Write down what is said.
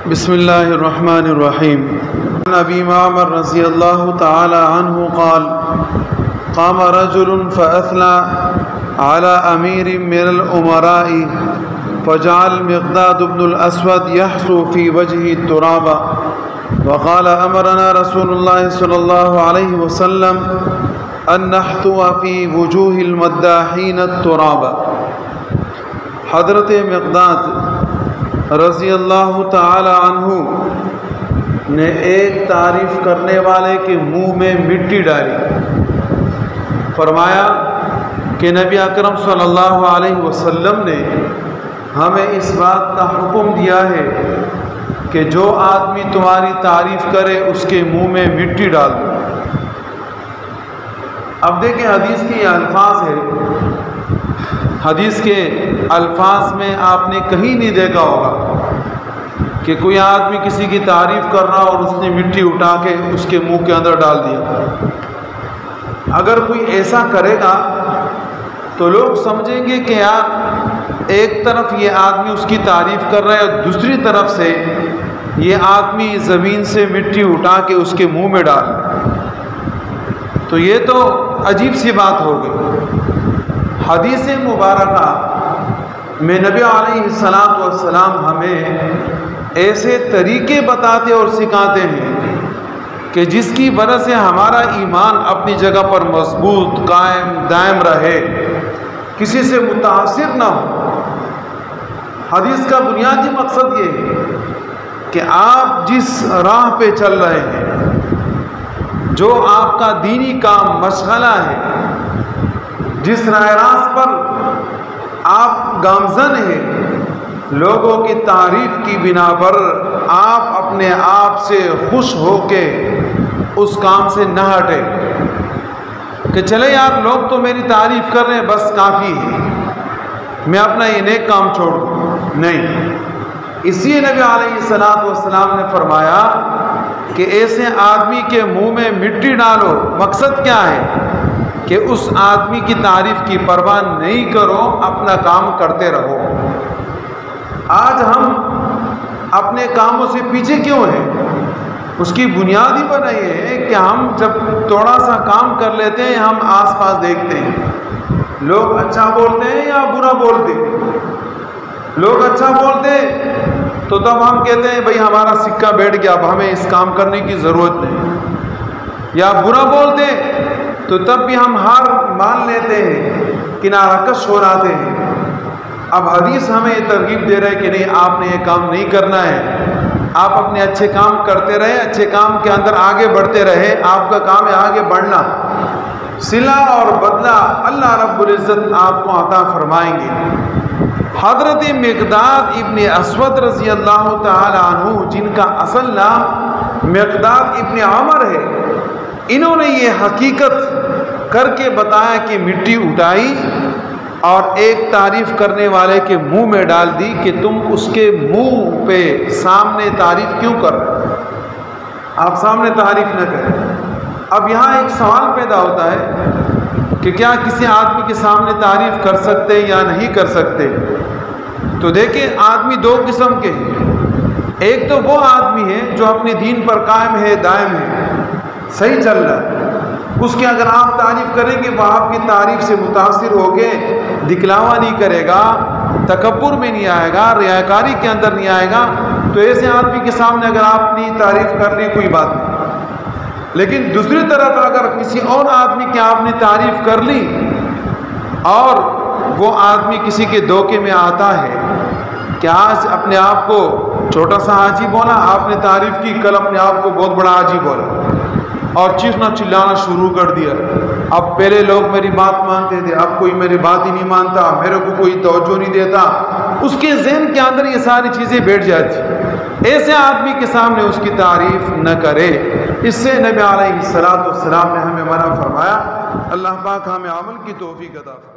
بسم اللہ الرحمن الرحیم عن ابی معمر رضی اللہ تعالی عنہ قال قام رجل فأثنى على امیر من الامراء فجعل المقداد بن الاسود يحثو في وجهه التراب وقال امرنا رسول الله صلى الله عليه وسلم ان نحثو في وجوه المداحين التراب۔ حضرت مقداد رضی اللہ تعالی عنہ نے ایک تعریف کرنے والے کے منہ میں مٹی ڈالی۔ فرمایا کہ نبی اکرم صلی اللہ علیہ وسلم نے ہمیں اس بات کا حکم دیا ہے کہ جو آدمی تمہاری تعریف کرے اس کے منہ میں مٹی ڈال دو۔ اب دیکھیں حدیث کے یہ الفاظ ہے، حدیث کے الفاظ میں آپ نے کہیں نہیں دیکھا ہوگا کہ کوئی آدمی کسی کی تعریف کر رہا اور اس نے مٹی اٹھا کے اس کے منہ کے اندر ڈال دیا۔ اگر کوئی ایسا کرے گا تو لوگ سمجھیں گے کہ یار ایک طرف یہ آدمی اس کی تعریف کر رہا ہے اور دوسری طرف سے یہ آدمی زمین سے مٹی اٹھا کے اس کے منہ میں ڈال، تو یہ تو عجیب سی بات ہو گئی۔ حدیث مبارکہ میں نبی علیہ السلام ہمیں ایسے طریقے بتاتے اور سکھاتے ہیں کہ جس کی وجہ سے ہمارا ایمان اپنی جگہ پر مضبوط قائم دائم رہے، کسی سے متاثر نہ ہو۔ حدیث کا بنیادی مقصد یہ ہے کہ آپ جس راہ پہ چل رہے ہیں، جو آپ کا دینی کام مشغلہ ہے، جس راہ راست پر آپ گامزن ہیں، لوگوں کی تعریف کی بنا پر آپ اپنے آپ سے خوش ہو کے اس کام سے نہ ہٹے کہ چلے یار لوگ تو میری تعریف کر رہے ہیں بس کافی ہے، میں اپنا یہ نیک کام چھوڑ دوں۔ نہیں، اسی نبی علیہ السلام نے فرمایا کہ ایسے آدمی کے منہ میں مٹی ڈالو۔ مقصد کیا ہے کہ اس آدمی کی تعریف کی پرواہ نہیں کرو، اپنا کام کرتے رہو۔ آج ہم اپنے کاموں سے پیچھے کیوں ہیں؟ اس کی بنیاد ہی بنا یہ ہے کہ ہم جب تھوڑا سا کام کر لیتے ہیں ہم آس پاس دیکھتے ہیں لوگ اچھا بولتے ہیں یا برا بولتے ہیں۔ لوگ اچھا بولتے تو تب ہم کہتے ہیں بھئی ہمارا سکہ بیٹھ گیا، اب ہمیں اس کام کرنے کی ضرورت نہیں، یا برا بولتے تو تب بھی ہم ہار مان لیتے ہیں، کنارہ کش ہو جاتے ہیں۔ اب حدیث ہمیں یہ ترغیب دے رہے کہ نہیں، آپ نے یہ کام نہیں کرنا ہے، آپ اپنے اچھے کام کرتے رہے، اچھے کام کے اندر آگے بڑھتے رہے۔ آپ کا کام ہے آگے بڑھنا، صلہ اور بدلہ اللہ رب العزت آپ کو عطا فرمائیں گے۔ حضرت مقداد ابن اسود رضی اللہ تعالی عنہ، جن کا اصل نام مقداد ابن عمر ہے، انہوں نے یہ حقیقت کر کے بتایا کہ مٹی اٹھائی اور ایک تعریف کرنے والے کے منہ میں ڈال دی کہ تم اس کے منہ پہ سامنے تعریف کیوں کر رہے؟ آپ سامنے تعریف نہ کریں۔ اب یہاں ایک سوال پیدا ہوتا ہے کہ کیا کسی آدمی کے سامنے تعریف کر سکتے یا نہیں کر سکتے؟ تو دیکھیں آدمی دو قسم کے ہیں۔ ایک تو وہ آدمی ہے جو اپنے دین پر قائم ہے، دائم ہے، صحیح چل رہا ہے، اس کی اگر آپ تعریف کریں گے وہ آپ کی تعریف سے متاثر ہو کے دکھلاوا نہیں کرے گا، تکبر میں نہیں آئے گا، ریاکاری کے اندر نہیں آئے گا، تو ایسے آدمی کے سامنے اگر آپ اپنی تعریف کر لی کوئی بات نہیں۔ لیکن دوسری طرف اگر کسی اور آدمی کی آپ نے تعریف کر لی اور وہ آدمی کسی کے دھوکے میں آتا ہے کہ آج اپنے آپ کو چھوٹا سا حاجی بولا، آپ نے تعریف کی، کل اپنے آپ کو بہت بڑا حاجی بولا اور چیخنا چلانا شروع کر دیا۔ اب پہلے لوگ میری بات مانتے تھے، اب کوئی میری بات ہی نہیں مانتا، میرے کو کوئی توجہ نہیں دیتا، اس کے ذہن کے اندر یہ ساری چیزیں بیٹھ جاتی۔ ایسے آدمی کے سامنے اس کی تعریف نہ کرے۔ اس سے نبی علیہ السلام نے ہمیں منع فرمایا۔ اللہ پاک ہمیں عمل کی توفیق عطا فرمائے۔